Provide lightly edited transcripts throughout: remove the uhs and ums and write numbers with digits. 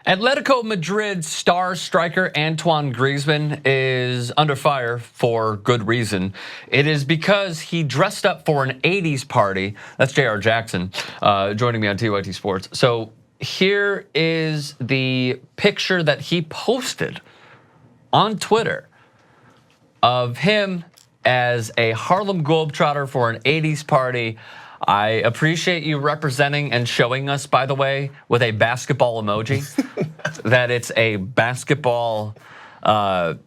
Atletico Madrid star striker Antoine Griezmann is under fire for good reason. It is because he dressed up for an 80s party. That's Jayar Jackson joining me on TYT Sports. So here is the picture that he posted on Twitter of him as a Harlem Globetrotter for an 80s party. I appreciate you representing and showing us, by the way, with a basketball emoji, that it's a basketball, what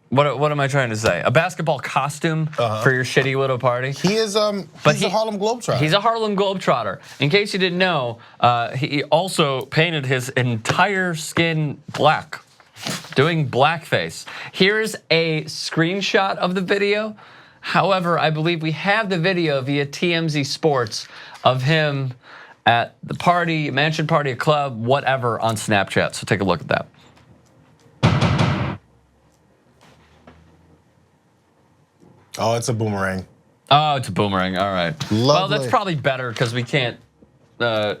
am I trying to say? A basketball costume for your shitty little party. He is, he's a Harlem Globetrotter. He's a Harlem Globetrotter. In case you didn't know, he also painted his entire skin black, doing blackface. Here's a screenshot of the video. However, I believe we have the video via TMZ Sports of him at the party, mansion party, a club, whatever, on Snapchat. So take a look at that. Oh, it's a boomerang. Oh, it's a boomerang. All right. Lovely. Well, that's probably better because we can't we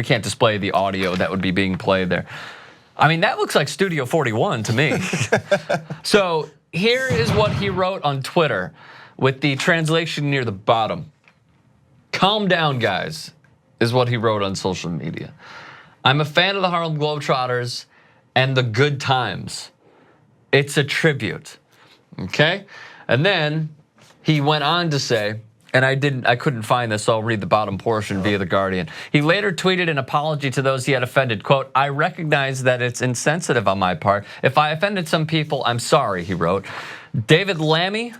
can't display the audio that would be being played there. I mean, that looks like Studio 41 to me. So here is what he wrote on Twitter with the translation near the bottom. Calm down, guys, is what he wrote on social media. I'm a fan of the Harlem Globetrotters and the good times. It's a tribute, okay? And then he went on to say, and I couldn't find this, so I'll read the bottom portion via The Guardian. He later tweeted an apology to those he had offended. Quote, I recognize that it's insensitive on my part. If I offended some people, I'm sorry, he wrote. David Lammy,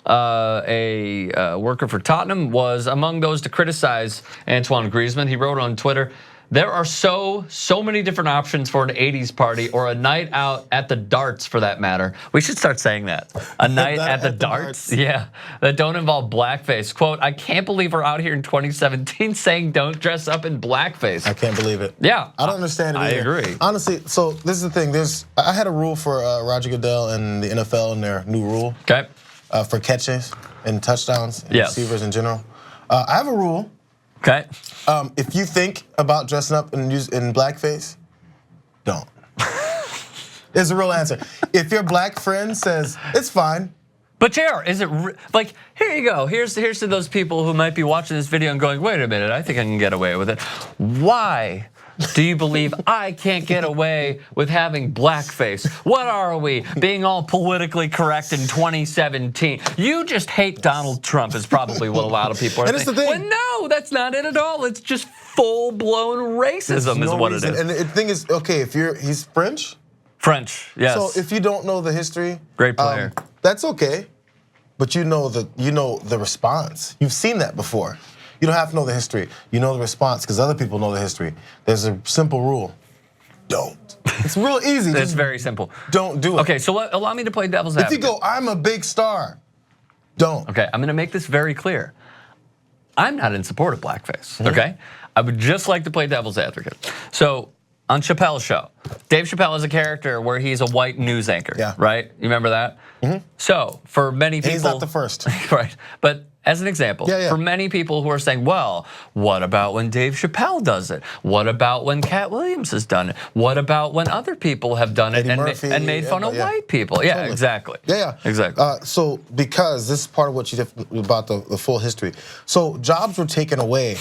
a worker for Tottenham, was among those to criticize Antoine Griezmann. He wrote on Twitter, there are so many different options for an 80s party or a night out at the darts, for that matter. We should start saying that. A night at the darts? Yeah, that don't involve blackface. Quote, I can't believe we're out here in 2017 saying don't dress up in blackface. I can't believe it. Yeah. I don't understand it either. I agree. Honestly, so this is the thing. I had a rule for Roger Goodell and the NFL and their new rule. Okay. For catches and touchdowns and Yes. receivers in general. I have a rule. Okay. If you think about dressing up in blackface, don't. It's a real answer. If your black friend says it's fine. But JR, is it like, here you go. Here's to those people who might be watching this video and going, wait a minute, I think I can get away with it. Why do you believe I can't get away with having blackface? What are we, being all politically correct in 2017? You just hate Donald Trump is probably what a lot of people are and thinking. It's the thing. Well, no, that's not it at all. It's just full-blown racism is what reason. it is. And the thing is, okay, he's French? French, yes. So if you don't know the history, great player. That's okay, but you know the response. You've seen that before. You don't have to know the history. You know the response because other people know the history. There's a simple rule. Don't. It's real easy. It's very simple. Don't do it. Okay, so allow me to play devil's advocate. If you go, I'm a big star, don't. Okay, I'm gonna make this very clear. I'm not in support of blackface, okay? I would just like to play devil's advocate. So, on Chappelle's show, Dave Chappelle is a character where he's a white news anchor, right? You remember that? So, for many people... And he's not the first. Right, but as an example, for many people who are saying, well, what about when Dave Chappelle does it? What about when Cat Williams has done it? What about when other people have done it and made fun of white people? Yeah, totally. Exactly. Yeah. Exactly. So, because this is part of what you did about the full history. So, jobs were taken away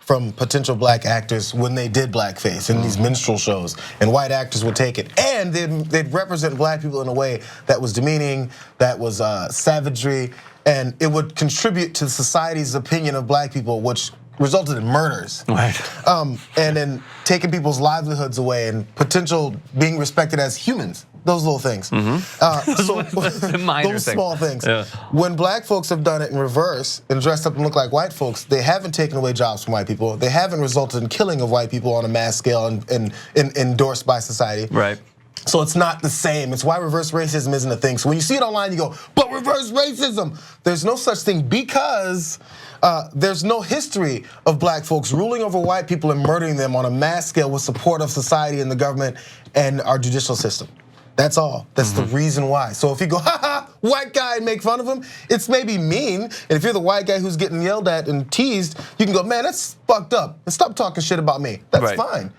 from potential black actors when they did blackface in these minstrel shows, and white actors would take it, and they'd represent black people in a way that was demeaning, that was savagery, and it would contribute to society's opinion of black people, which resulted in murders. Right. And then taking people's livelihoods away and potential being respected as humans. Those little things. So those small things. Yeah. When black folks have done it in reverse and dressed up and look like white folks, they haven't taken away jobs from white people. They haven't resulted in killing of white people on a mass scale and endorsed by society. Right. So it's not the same. It's why reverse racism isn't a thing. So when you see it online, you go, but reverse racism. There's no such thing because there's no history of black folks ruling over white people and murdering them on a mass scale with support of society and the government and our judicial system. That's all. That's the reason why. So if you go, ha ha, white guy, and make fun of him, it's maybe mean. And if you're the white guy who's getting yelled at and teased, you can go, man, that's fucked up. And stop talking shit about me. That's fine.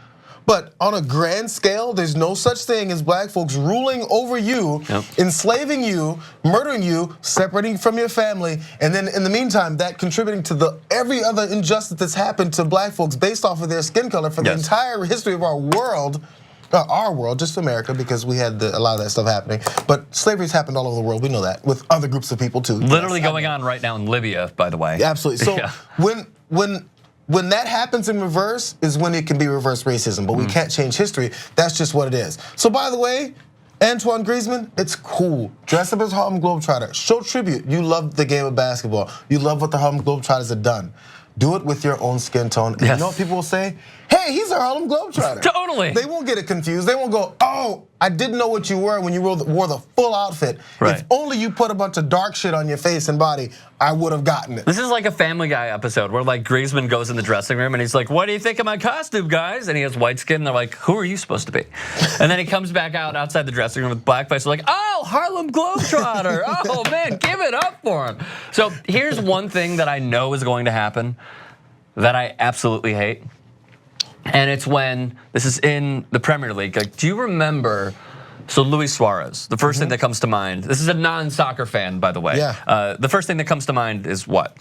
But on a grand scale, there's no such thing as black folks ruling over you, enslaving you, murdering you, separating you from your family, and then in the meantime, that contributing to every other injustice that's happened to black folks based off of their skin color for the entire history of our world. Just America, because we had a lot of that stuff happening. But slavery's happened all over the world. We know that with other groups of people too. Literally going on right now in Libya, by the way. Yeah, absolutely. So when that happens in reverse is when it can be reverse racism. But we can't change history. That's just what it is. So by the way, Antoine Griezmann, it's cool. Dress up as Harlem Globetrotter. Show tribute. You love the game of basketball. You love what the Harlem Globetrotters have done. Do it with your own skin tone. And you know what people will say? Hey, he's a Harlem Globetrotter. Totally. They won't get it confused. They won't go, oh, I didn't know what you were when you wore the full outfit. Right. If only you put a bunch of dark shit on your face and body, I would have gotten it. This is like a Family Guy episode where like Griezmann goes in the dressing room and he's like, what do you think of my costume, guys? And he has white skin and they're like, who are you supposed to be? And then he comes back outside the dressing room with blackface. They're like, oh, Harlem Globetrotter. Oh man, give it up for him. So here's one thing that I know is going to happen that I absolutely hate. And it's when, this is in the Premier League, like, do you remember, so Luis Suarez, the first thing that comes to mind, this is a non-soccer fan, by the way. Yeah. The first thing that comes to mind is what?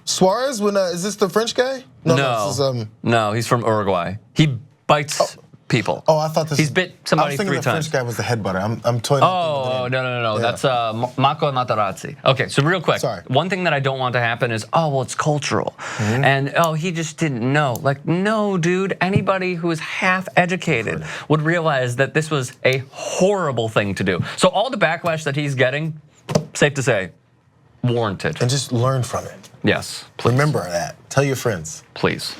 Suarez, is this the French guy? No, he's from Uruguay. He bites people. Oh, I thought this. He's bit somebody 3 times. I was thinking the French guy was the headbutter. I'm toying. Oh, no. Yeah. That's Mako Materazzi. Okay, so real quick. Sorry. One thing that I don't want to happen is, oh, well, it's cultural. And, he just didn't know. Like, no, dude. Anybody who is half educated would realize that this was a horrible thing to do. So all the backlash that he's getting, safe to say, warranted. And just learn from it. Yes, please. Remember that. Tell your friends. Please.